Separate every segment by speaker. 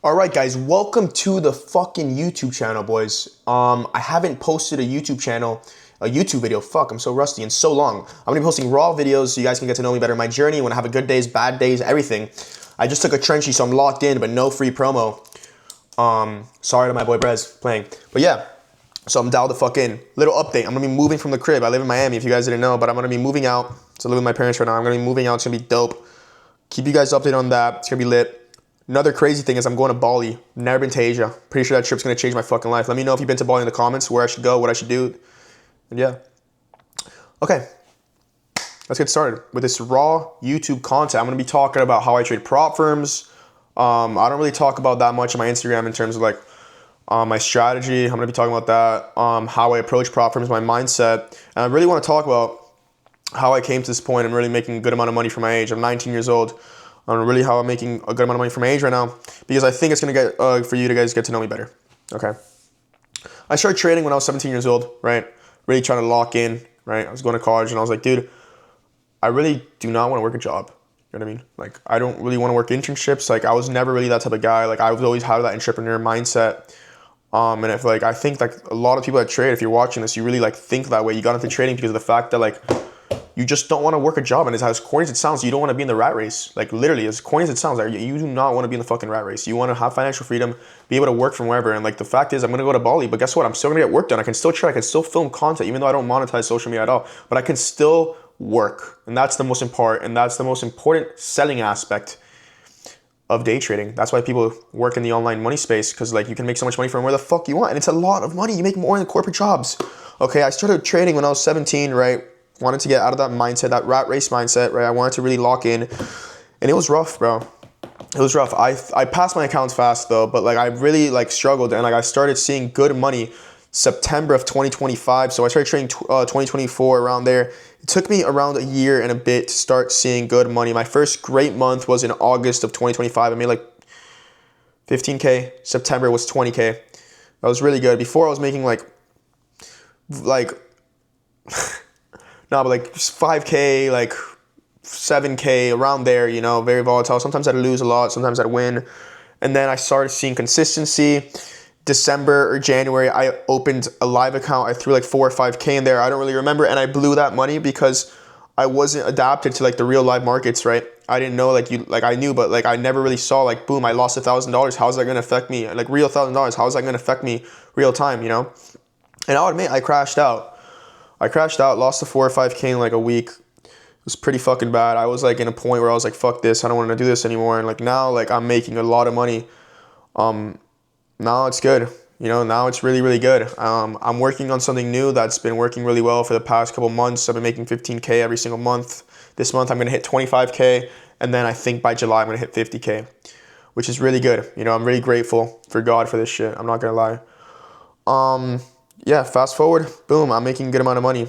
Speaker 1: All right, guys, welcome to the fucking YouTube channel, boys. I haven't posted a YouTube video, I'm so rusty, in so long. I'm gonna be posting raw videos so you guys can get to know me better, my journey, when I have a good days, bad days, everything. I just took a trenchy, so I'm locked in, but no free promo. Sorry to my boy Brez playing. But yeah, so I'm dialed the fuck in. Little update, I'm gonna be moving from the crib. I live in Miami, if you guys didn't know, but I'm gonna be moving out. So I live with my parents right now. I'm gonna be moving out, it's gonna be dope. Keep you guys updated on that, it's gonna be lit. Another crazy thing is I'm going to Bali. Never been to Asia. Pretty sure that trip's gonna change my fucking life. Let me know if you've been to Bali in the comments, where I should go, what I should do. And yeah. Okay. Let's get started with this raw YouTube content. I'm gonna be talking about how I trade prop firms. I don't really talk about that much on my Instagram in terms of like my strategy. I'm gonna be talking about that. How I approach prop firms, my mindset. And I really want to talk about how I came to this point and really making a good amount of money for my age. I'm 19 years old. Really how I'm making a good amount of money for my age right now, because I think it's gonna get for you to guys get to know me better. Okay. I started trading when I was 17 years old, right? Really trying to lock in, right? I was going to college and I was like, dude, I really do not want to work a job. You know what I mean? Like, I don't really want to work internships. Like, I was never really that type of guy. Like, I was always had that entrepreneur mindset. And if like, I think like a lot of people that trade, if you're watching this, you really like think that way. You got into trading because of the fact that like, you just don't want to work a job, and as corny as it sounds, you don't want to be in the rat race. Like literally, as corny as it sounds, like, you do not want to be in the fucking rat race. You want to have financial freedom, be able to work from wherever. And like the fact is, I'm gonna go to Bali, but guess what? I'm still gonna get work done. I can still try. I can still film content, even though I don't monetize social media at all. But I can still work, and that's the most important. And that's the most important selling aspect of day trading. That's why people work in the online money space, because like you can make so much money from where the fuck you want, and it's a lot of money. You make more than corporate jobs. Okay, I started trading when I was 17, right? Wanted to get out of that mindset, that rat race mindset, right? I wanted to really lock in, and it was rough, bro. It was rough. I passed my accounts fast though, but like I really like struggled, and like I started seeing good money September of 2025. So I started trading 2024 around there. It took me around a year and a bit to start seeing good money. My first great month was in August of 2025. I made like 15K. September was 20K. That was really good. Before I was making like no, but like 5K, like 7K, around there, you know, very volatile. Sometimes I'd lose a lot, sometimes I'd win. And then I started seeing consistency. December or January, I opened a live account. I threw like 4 or 5K in there. I don't really remember. And I blew that money because I wasn't adapted to like the real live markets, right? I didn't know I knew, but like I never really saw like, boom, I lost $1,000. How's that going to affect me? Like real $1,000. How is that going to affect me real time, you know? And I'll admit, I crashed out, lost the 4 or 5K in like a week. It was pretty fucking bad. I was like in a point where I was like, fuck this, I don't want to do this anymore. And like now, like I'm making a lot of money. Now it's good. You know, now it's really, really good. I'm working on something new that's been working really well for the past couple months. I've been making 15K every single month. This month I'm going to hit 25K. And then I think by July I'm going to hit 50K, which is really good. You know, I'm really grateful for God for this shit. I'm not going to lie. Yeah, fast forward, boom, I'm making a good amount of money.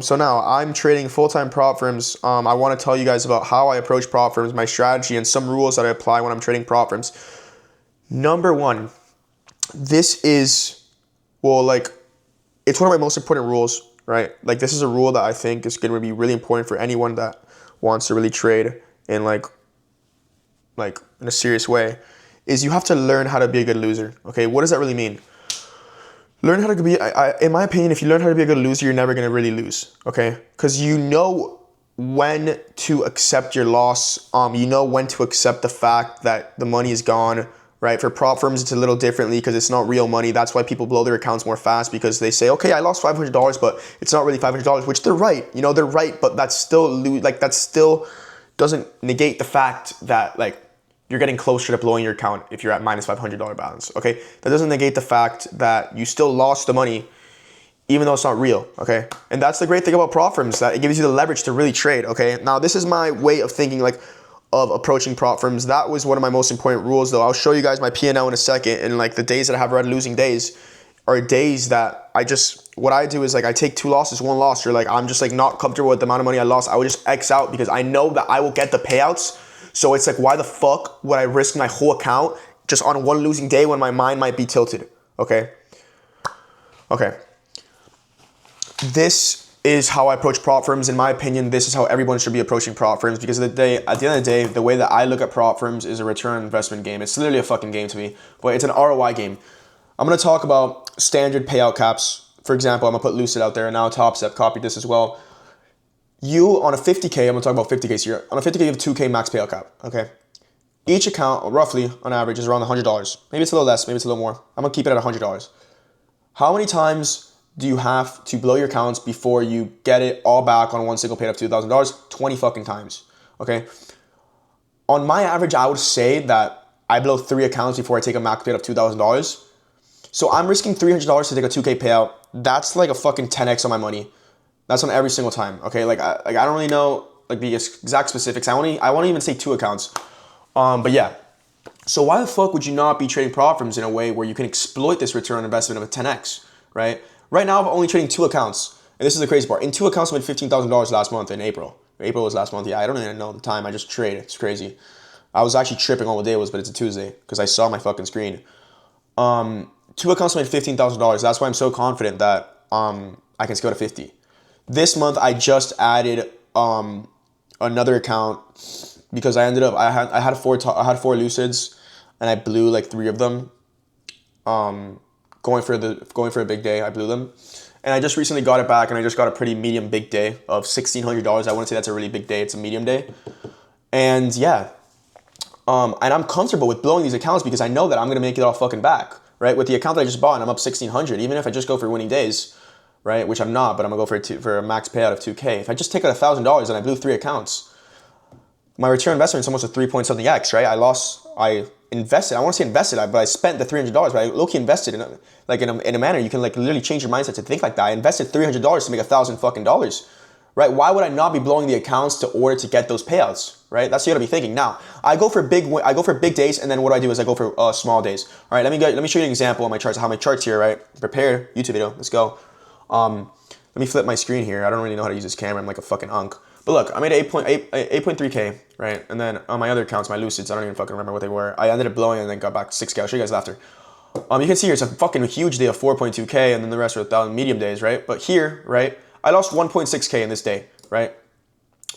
Speaker 1: So now I'm trading full-time prop firms. I want to tell you guys about how I approach prop firms, my strategy, and some rules that I apply when I'm trading prop firms. Number one, this is, well, like, it's one of my most important rules, right? Like, this is a rule that I think is going to be really important for anyone that wants to really trade in like in a serious way, is you have to learn how to be a good loser. Okay, what does that really mean? Learn how to be, in my opinion, if you learn how to be a good loser, you're never going to really lose, okay? Because you know when to accept your loss. You know when to accept the fact that the money is gone, right? For prop firms, it's a little differently because it's not real money. That's why people blow their accounts more fast, because they say, okay, I lost $500, but it's not really $500, which they're right. You know, they're right, but that still doesn't negate the fact that, like, you're getting closer to blowing your account if you're at minus $500 balance, okay? That doesn't negate the fact that you still lost the money, even though it's not real, okay? And that's the great thing about prop firms, that it gives you the leverage to really trade, okay? Now, this is my way of thinking, like, of approaching prop firms. That was one of my most important rules, though. I'll show you guys my P&L in a second, and like the days that I have red losing days are days that what I do is like I take 2 losses, 1 loss, or like I'm just like not comfortable with the amount of money I lost. I would just X out because I know that I will get the payouts. So it's like, why the fuck would I risk my whole account just on one losing day when my mind might be tilted, okay? Okay. This is how I approach prop firms. In my opinion, this is how everyone should be approaching prop firms, because at the end of the day, the way that I look at prop firms is a return on investment game. It's literally a fucking game to me, but it's an ROI game. I'm going to talk about standard payout caps. For example, I'm going to put Lucid out there, and now Top Step copied this as well. You, on a 50K, I'm going to talk about 50K here. On a 50K, you have 2K max payout cap, okay? Each account, roughly, on average, is around $100. Maybe it's a little less, maybe it's a little more. I'm going to keep it at $100. How many times do you have to blow your accounts before you get it all back on one single payout of $2,000? 20 fucking times, okay? On my average, I would say that I blow 3 accounts before I take a max payout of $2,000. So I'm risking $300 to take a 2K payout. That's like a fucking 10x on my money. That's on every single time, okay? Like I don't really know like the exact specifics. I won't even say 2 accounts. But yeah. So why the fuck would you not be trading prop firms in a way where you can exploit this return on investment of a 10x, right? Right now, I'm only trading 2 accounts. And this is the crazy part. In 2 accounts, I made $15,000 last month in April. April was last month. Yeah, I don't even know the time. I just trade. It's crazy. I was actually tripping on what day it was, but it's a Tuesday because I saw my fucking screen. 2 accounts made $15,000. That's why I'm so confident that I can scale to 50. This month, I just added another account because I ended up I had 4 Lucids and I blew like 3 of them. Going for a big day, I blew them, and I just recently got it back, and I just got a pretty medium big day of $1,600. I wouldn't say that's a really big day; it's a medium day, and yeah, and I'm comfortable with blowing these accounts because I know that I'm gonna make it all fucking back, right? With the account that I just bought, and I'm up $1,600. Even if I just go for winning days, right, which I'm not, but I'm gonna go for a max payout of $2K. If I just take out $1,000 and I blew 3 accounts, my return investment is almost a 3-point-something X, right? I invested. I want to say invested, but I spent the $300. But I low-key invested in a manner you can like literally change your mindset to think like that. I invested $300 to make $1,000 fucking dollars, right? Why would I not be blowing the accounts to order to get those payouts, right? That's what you gotta be thinking. Now, I go for big days, and then what I do is I go for small days. All right, let me show you an example of my charts. How my charts here, right? Prepare YouTube video. Let's go. Let me flip my screen here. I don't really know how to use this camera. I'm like a fucking unk. But look, I made 8.3K, right? And then on my other accounts, my Lucids, I don't even fucking remember what they were. I ended up blowing and then got back 6K. I'll show you guys after. You can see here it's a fucking huge day of 4.2K, and then the rest are 1,000 medium days, right? But here, right, I lost 1.6K in this day, right?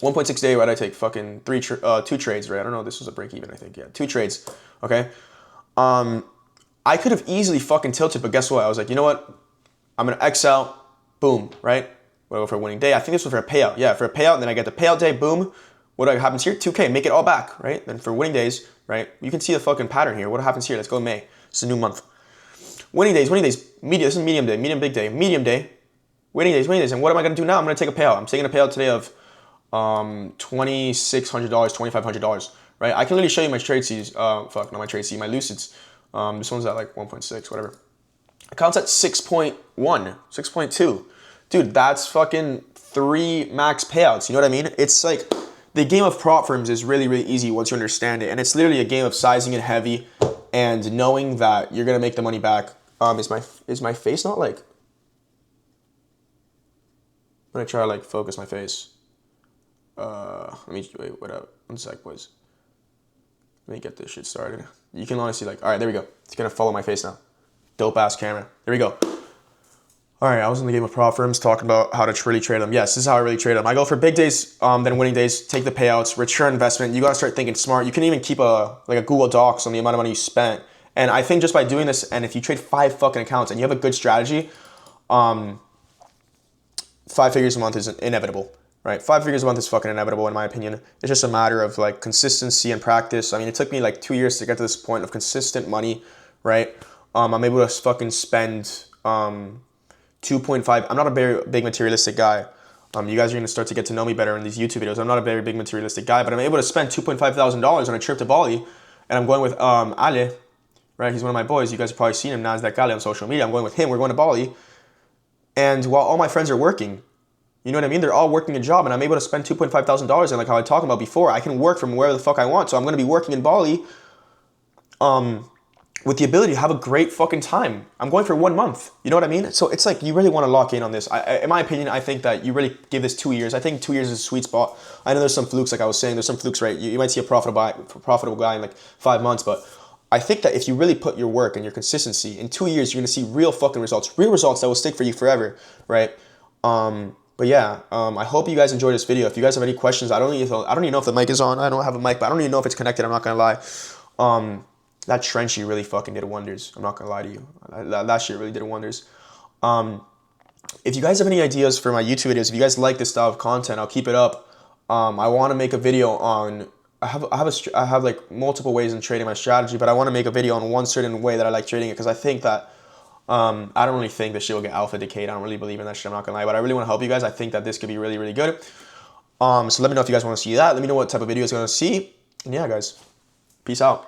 Speaker 1: 1.6 day, right? I take fucking 2 trades, right? I don't know. This was a break even, I think. Yeah, 2 trades, okay? I could have easily fucking tilted, but guess what? I was like, you know what? I'm gonna X out, boom, right? We'll go for a winning day. I think this was for a payout. Yeah, for a payout, and then I get the payout day, boom. What happens here? 2K, make it all back, right? Then for winning days, right? You can see the fucking pattern here. What happens here? Let's go May. It's a new month. Winning days, this is medium day, medium big day, medium day, winning days. And what am I gonna do now? I'm gonna take a payout. I'm taking a payout today of $2,600, $2,500, right? I can literally show you my trade C's, not my trade C, my Lucids. This one's at like 1.6, whatever. Account's at 6.1, 6.2. Dude, that's fucking 3 max payouts. You know what I mean? It's like the game of prop firms is really, really easy once you understand it. And it's literally a game of sizing it heavy and knowing that you're going to make the money back. Is my face not like... I'm going to try to like focus my face. Wait, what up? 1 sec, boys. Let me get this shit started. You can honestly like, all right, there we go. It's going to follow my face now. Dope ass camera. There we go. All right, I was in the game of prop firms talking about how to really trade them. Yes, this is how I really trade them. I go for big days, then winning days, take the payouts, return investment. You gotta start thinking smart. You can even keep a Google Docs on the amount of money you spent. And I think just by doing this, and if you trade 5 fucking accounts and you have a good strategy, 5 figures a month is inevitable, right? 5 figures a month is fucking inevitable in my opinion. It's just a matter of like consistency and practice. I mean, it took me like 2 years to get to this point of consistent money, right? I'm able to fucking spend 2.5. I'm not a very big materialistic guy. You guys are going to start to get to know me better in these YouTube videos. I'm not a very big materialistic guy, but I'm able to spend $2,500 on a trip to Bali, and I'm going with Ale, right? He's one of my boys. You guys have probably seen him, Nasdaq Ale, on social media. I'm going with him. We're going to Bali, and while all my friends are working, you know what I mean? They're all working a job, and I'm able to spend $2,500, and like how I talked about before, I can work from wherever the fuck I want. So I'm going to be working in Bali, with the ability to have a great fucking time. I'm going for 1 month. You know what I mean? So it's like you really want to lock in on this. In my opinion, I think that you really give this 2 years. I think 2 years is a sweet spot. I know there's some flukes, like I was saying. There's some flukes, right? You might see a profitable guy in like 5 months, but I think that if you really put your work and your consistency, in 2 years, you're going to see real fucking results. Real results that will stick for you forever, right? But yeah, I hope you guys enjoyed this video. If you guys have any questions, I don't even know if the mic is on. I don't have a mic, but I don't even know if it's connected. I'm not gonna lie. That Trenchy really fucking did wonders. I'm not gonna lie to you. That shit really did wonders. If you guys have any ideas for my YouTube videos, if you guys like this style of content, I'll keep it up. I want to make a video on. I have like multiple ways in trading my strategy, but I want to make a video on one certain way that I like trading it because I think that. I don't really think this shit will get alpha decayed. I don't really believe in that shit. I'm not gonna lie, but I really want to help you guys. I think that this could be really, really good. So let me know if you guys want to see that. Let me know what type of videos you want to see. And yeah, guys, peace out.